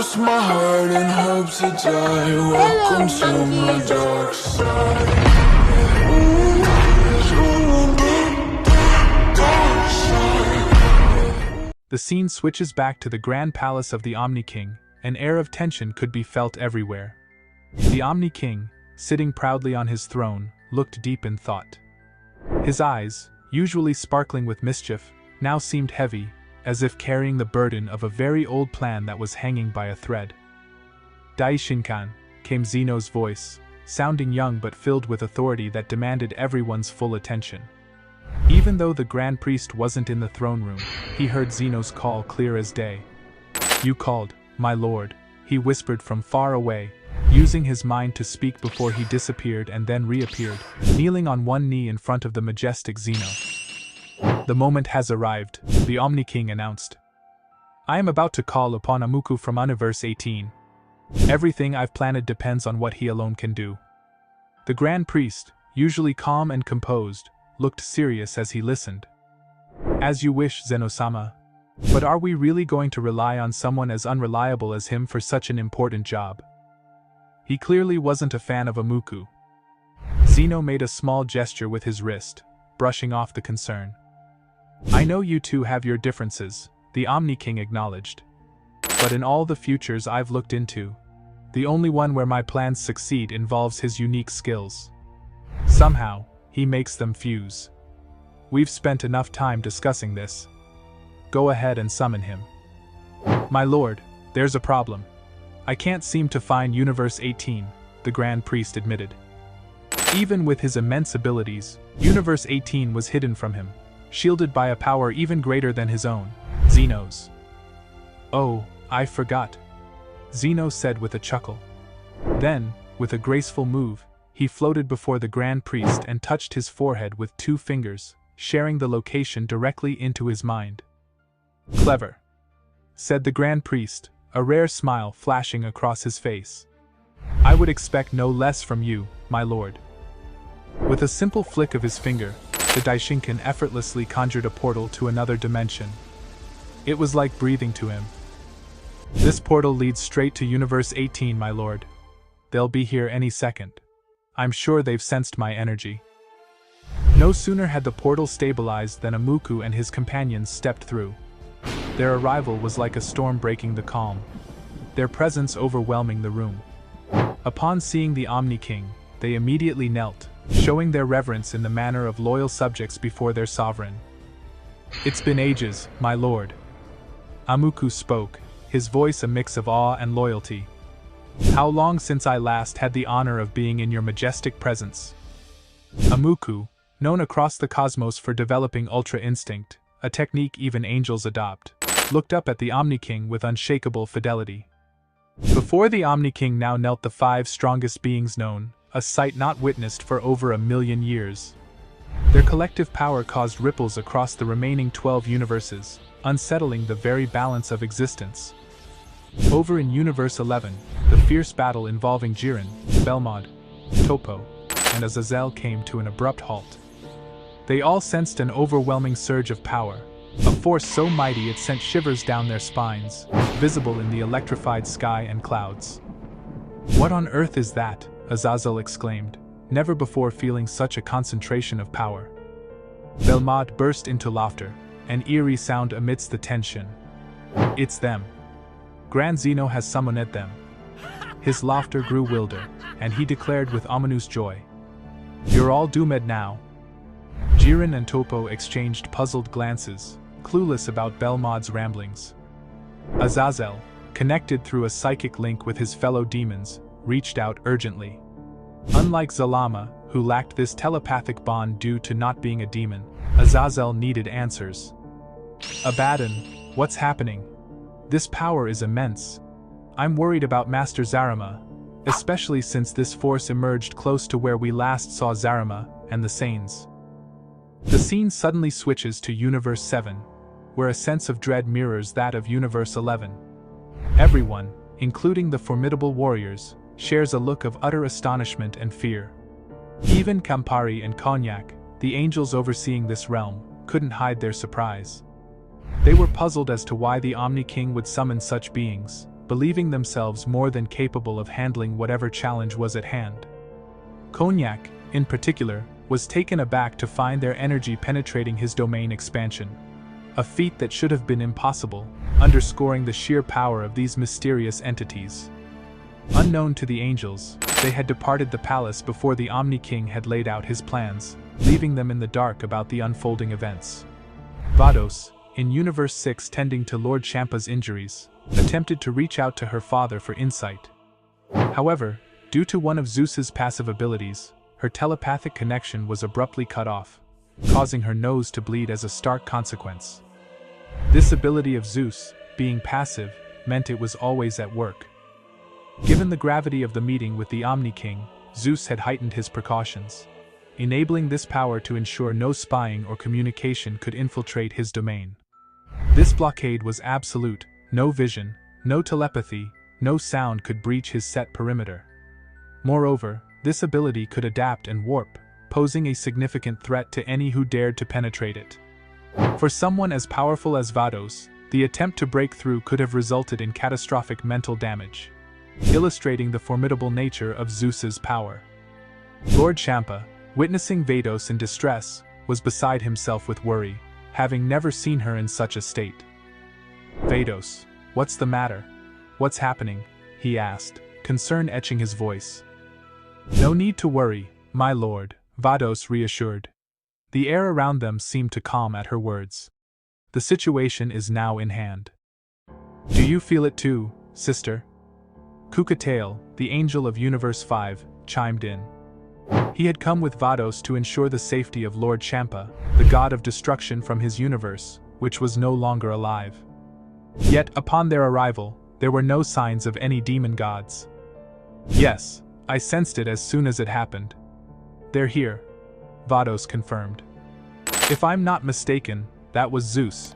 lost my heart and hope to die. Welcome to my dark side. The scene switches back to the Grand Palace of the Omni King. An air of tension could be felt everywhere. The Omni King, sitting proudly on his throne, looked deep in thought. His eyes, usually sparkling with mischief, now seemed heavy, as if carrying the burden of a very old plan that was hanging by a thread. Daishinkan, came Zeno's voice, sounding young but filled with authority that demanded everyone's full attention. Even though the Grand Priest wasn't in the throne room, he heard Zeno's call clear as day. "You called, my lord," he whispered from far away, using his mind to speak before he disappeared and then reappeared, kneeling on one knee in front of the majestic Zeno. "The moment has arrived," the Omni King announced. "I am about to call upon Amuku from Universe 18. Everything I've planned depends on what he alone can do." The Grand Priest, usually calm and composed, looked serious as he listened. "As you wish, Zeno-sama. But are we really going to rely on someone as unreliable as him for such an important job?" He clearly wasn't a fan of Amuku. Zeno made a small gesture with his wrist, brushing off the concern. "I know you two have your differences," the Omni King acknowledged. "But in all the futures I've looked into, the only one where my plans succeed involves his unique skills. Somehow, he makes them fuse. We've spent enough time discussing this. Go ahead and summon him." "My lord, there's a problem. I can't seem to find Universe 18, the Grand Priest admitted. Even with his immense abilities, Universe 18 was hidden from him, shielded by a power even greater than his own, Zeno's." "Oh, I forgot," Zeno said with a chuckle. Then, with a graceful move, he floated before the Grand Priest and touched his forehead with 2 fingers, sharing the location directly into his mind. "Clever," said the Grand Priest, a rare smile flashing across his face. "I would expect no less from you, my lord." With a simple flick of his finger, the Daishinkan effortlessly conjured a portal to another dimension. It was like breathing to him. "This portal leads straight to Universe 18, my lord. They'll be here any second. I'm sure they've sensed my energy." No sooner had the portal stabilized than Amuku and his companions stepped through. Their arrival was like a storm breaking the calm, their presence overwhelming the room. Upon seeing the Omni King, they immediately knelt, showing their reverence in the manner of loyal subjects before their sovereign. "It's been ages, my lord." Amuku spoke, his voice a mix of awe and loyalty. "How long since I last had the honor of being in your majestic presence?" Amuku, known across the cosmos for developing Ultra Instinct, a technique even angels adopt, looked up at the Omni King with unshakable fidelity. Before the Omni King now knelt the 5 strongest beings known, a sight not witnessed for over 1,000,000 years. Their collective power caused ripples across the remaining 12 universes, unsettling the very balance of existence. Over in Universe 11, the fierce battle involving Jiren, Belmod, Topo, and Azazel came to an abrupt halt. They all sensed an overwhelming surge of power, a force so mighty it sent shivers down their spines, visible in the electrified sky and clouds. "What on earth is that?" Azazel exclaimed, never before feeling such a concentration of power. Belmod burst into laughter, an eerie sound amidst the tension. "It's them. Grand Zeno has summoned them." His laughter grew wilder, and he declared with ominous joy, "You're all doomed now." Jiren and Topo exchanged puzzled glances, clueless about Belmod's ramblings. Azazel, connected through a psychic link with his fellow demons, reached out urgently. Unlike Zalama, who lacked this telepathic bond due to not being a demon, Azazel needed answers. "Abaddon, what's happening? This power is immense. I'm worried about Master Zarama, especially since this force emerged close to where we last saw Zarama and the Sains." The scene suddenly switches to Universe 7, where a sense of dread mirrors that of Universe 11. Everyone, including the formidable warriors, shares a look of utter astonishment and fear. Even Campari and Cognac, the angels overseeing this realm, couldn't hide their surprise. They were puzzled as to why the Omni King would summon such beings, believing themselves more than capable of handling whatever challenge was at hand. Cognac, in particular, was taken aback to find their energy penetrating his domain expansion, a feat that should have been impossible, underscoring the sheer power of these mysterious entities. Unknown to the angels, they had departed the palace before the Omni King had laid out his plans, leaving them in the dark about the unfolding events. Vados, in Universe 6 tending to Lord Champa's injuries, attempted to reach out to her father for insight. However, due to one of Zeus's passive abilities, her telepathic connection was abruptly cut off, causing her nose to bleed as a stark consequence. This ability of Zeus, being passive, meant it was always at work. Given the gravity of the meeting with the Omni King, Zeus had heightened his precautions, enabling this power to ensure no spying or communication could infiltrate his domain. This blockade was absolute: no vision, no telepathy, no sound could breach his set perimeter. Moreover, this ability could adapt and warp, posing a significant threat to any who dared to penetrate it. For someone as powerful as Vados, the attempt to break through could have resulted in catastrophic mental damage, illustrating the formidable nature of Zeus's power. Lord Champa, witnessing Vados in distress, was beside himself with worry, having never seen her in such a state. "Vados, what's the matter? What's happening?" he asked, concern etching his voice. "No need to worry, my lord," Vados reassured. The air around them seemed to calm at her words. "The situation is now in hand." "Do you feel it too, sister?" Kukatail, the angel of Universe 5, chimed in. He had come with Vados to ensure the safety of Lord Champa, the god of destruction from his universe, which was no longer alive. Yet, upon their arrival, there were no signs of any demon gods. "Yes, I sensed it as soon as it happened. They're here," Vados confirmed. "If I'm not mistaken, that was Zeus.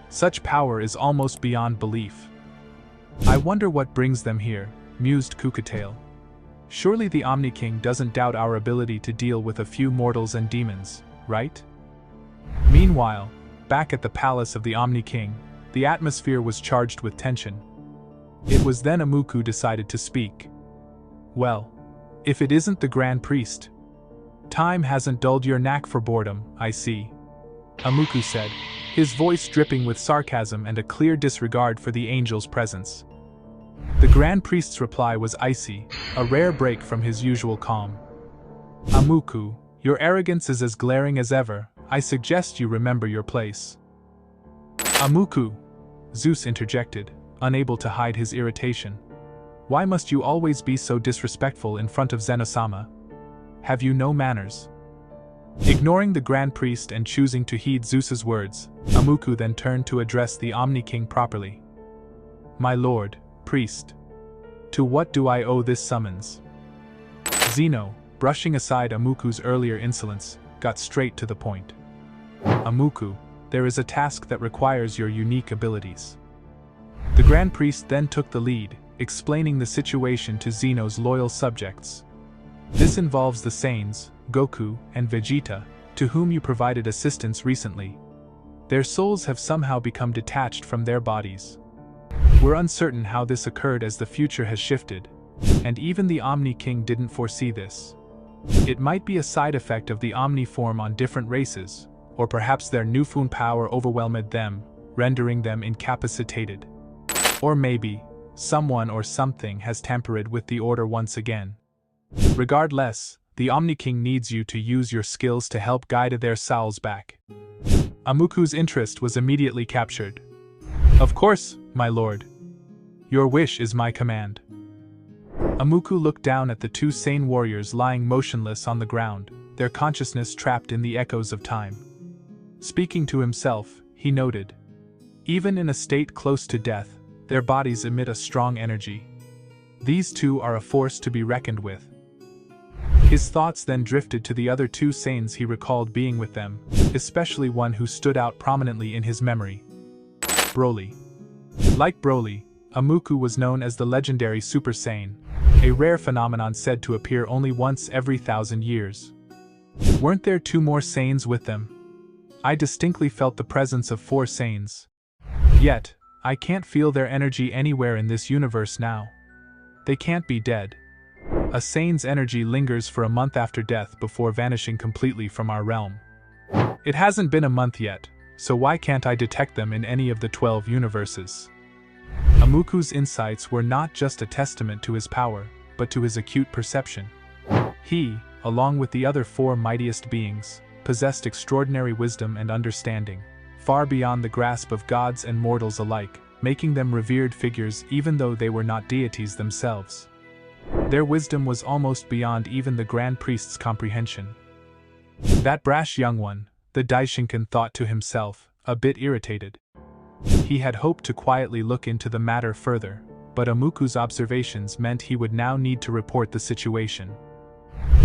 Such power is almost beyond belief." "I wonder what brings them here," mused Kukatail. "Surely the Omni King doesn't doubt our ability to deal with a few mortals and demons, right?" Meanwhile, back at the palace of the Omni King, the atmosphere was charged with tension. It was then Amuku decided to speak. "Well, if it isn't the Grand Priest. Time hasn't dulled your knack for boredom, I see," Amuku said, his voice dripping with sarcasm and a clear disregard for the angel's presence. The Grand Priest's reply was icy, a rare break from his usual calm. "Amuku, your arrogance is as glaring as ever. I suggest you remember your place." "Amuku," Zeus interjected, unable to hide his irritation. "Why must you always be so disrespectful in front of Zenosama? Have you no manners?" Ignoring the Grand Priest and choosing to heed Zeus's words, Amuku then turned to address the Omni King properly. "My lord, priest. To what do I owe this summons?" Zeno, brushing aside Amuku's earlier insolence, got straight to the point. "Amuku, there is a task that requires your unique abilities." The Grand Priest then took the lead, explaining the situation to Zeno's loyal subjects. "This involves the Saiyans, Goku, and Vegeta, to whom you provided assistance recently. Their souls have somehow become detached from their bodies. We're uncertain how this occurred as the future has shifted, and even the Omni King didn't foresee this. It might be a side effect of the Omni form on different races, or perhaps their newfound power overwhelmed them, rendering them incapacitated. Or maybe, someone or something has tampered with the order once again. Regardless, the Omni King needs you to use your skills to help guide their souls back." Amuku's interest was immediately captured. "Of course, my lord. Your wish is my command." Amuku looked down at the two sane warriors lying motionless on the ground, their consciousness trapped in the echoes of time. Speaking to himself, he noted, "Even in a state close to death, their bodies emit a strong energy. These two are a force to be reckoned with." His thoughts then drifted to the other two Saiyans he recalled being with them, especially one who stood out prominently in his memory. Broly. Like Broly, Amuku was known as the legendary Super Saiyan, a rare phenomenon said to appear only once every 1,000 years. Weren't there two more Saiyans with them? I distinctly felt the presence of 4 Saiyans. Yet, I can't feel their energy anywhere in this universe now. They can't be dead. A Saiyan's energy lingers for a month after death before vanishing completely from our realm. It hasn't been a month yet, so why can't I detect them in any of the 12 universes? Amuku's insights were not just a testament to his power, but to his acute perception. He, along with the other 4 mightiest beings, possessed extraordinary wisdom and understanding, far beyond the grasp of gods and mortals alike, making them revered figures even though they were not deities themselves. Their wisdom was almost beyond even the Grand Priest's comprehension. That brash young one, the Daishinkan thought to himself, a bit irritated. He had hoped to quietly look into the matter further, but Amuku's observations meant he would now need to report the situation.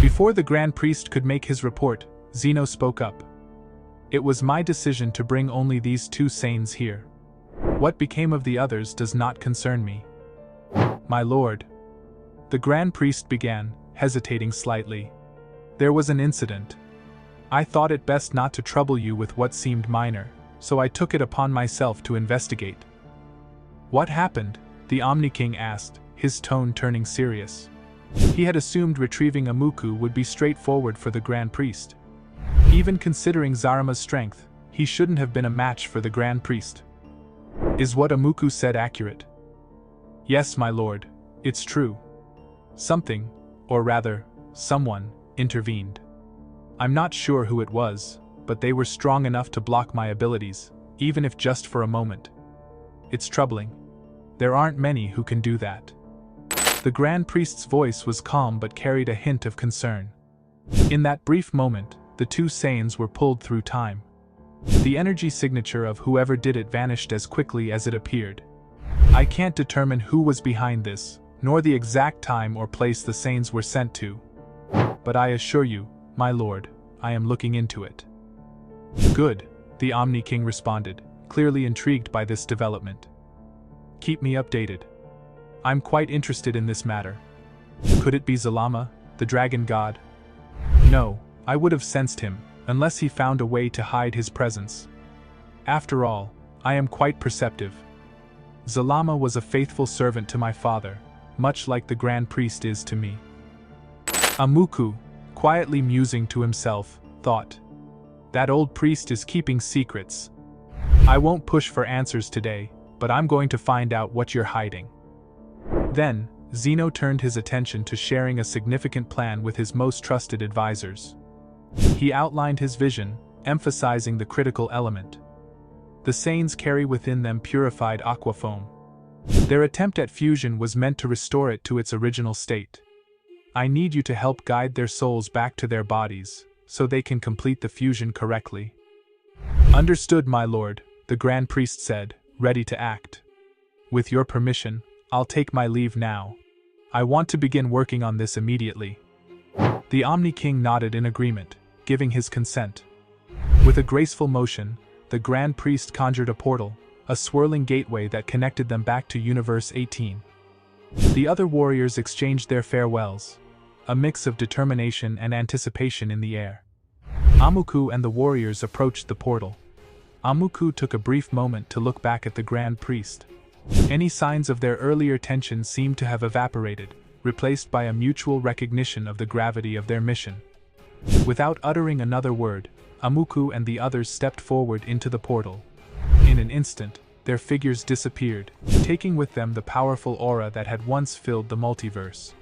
Before the Grand Priest could make his report, Zeno spoke up. It was my decision to bring only these 2 Saiyans here. What became of the others does not concern me. My lord. The Grand Priest began, hesitating slightly. There was an incident. I thought it best not to trouble you with what seemed minor, so I took it upon myself to investigate. What happened? The Omni King asked, his tone turning serious. He had assumed retrieving Amuku would be straightforward for the Grand Priest. Even considering Zarama's strength, he shouldn't have been a match for the Grand Priest. Is what Amuku said accurate? Yes, my lord, it's true. Something, or rather, someone, intervened. I'm not sure who it was, but they were strong enough to block my abilities, even if just for a moment. It's troubling. There aren't many who can do that. The Grand Priest's voice was calm but carried a hint of concern. In that brief moment, the 2 Saiyans were pulled through time. The energy signature of whoever did it vanished as quickly as it appeared. I can't determine who was behind this, nor the exact time or place the Saiyans were sent to. But I assure you, my lord, I am looking into it. Good, the Omni King responded, clearly intrigued by this development. Keep me updated. I'm quite interested in this matter. Could it be Zalama, the dragon god? No, I would have sensed him, unless he found a way to hide his presence. After all, I am quite perceptive. Zalama was a faithful servant to my father, much like the Grand Priest is to me. Amuku, quietly musing to himself, thought. That old priest is keeping secrets. I won't push for answers today, but I'm going to find out what you're hiding. Then, Zeno turned his attention to sharing a significant plan with his most trusted advisors. He outlined his vision, emphasizing the critical element. The Saiyans carry within them purified aqua foam. Their attempt at fusion was meant to restore it to its original state. I need you to help guide their souls back to their bodies, so they can complete the fusion correctly. Understood, my lord, the Grand Priest said, ready to act. With your permission, I'll take my leave now. I want to begin working on this immediately. The Omni King nodded in agreement, giving his consent. With a graceful motion, the Grand Priest conjured a portal, a swirling gateway that connected them back to Universe 18. The other warriors exchanged their farewells, a mix of determination and anticipation in the air. Amuku and the warriors approached the portal. Amuku took a brief moment to look back at the Grand Priest. Any signs of their earlier tension seemed to have evaporated, replaced by a mutual recognition of the gravity of their mission. Without uttering another word, Amuku and the others stepped forward into the portal. In an instant, their figures disappeared, taking with them the powerful aura that had once filled the multiverse.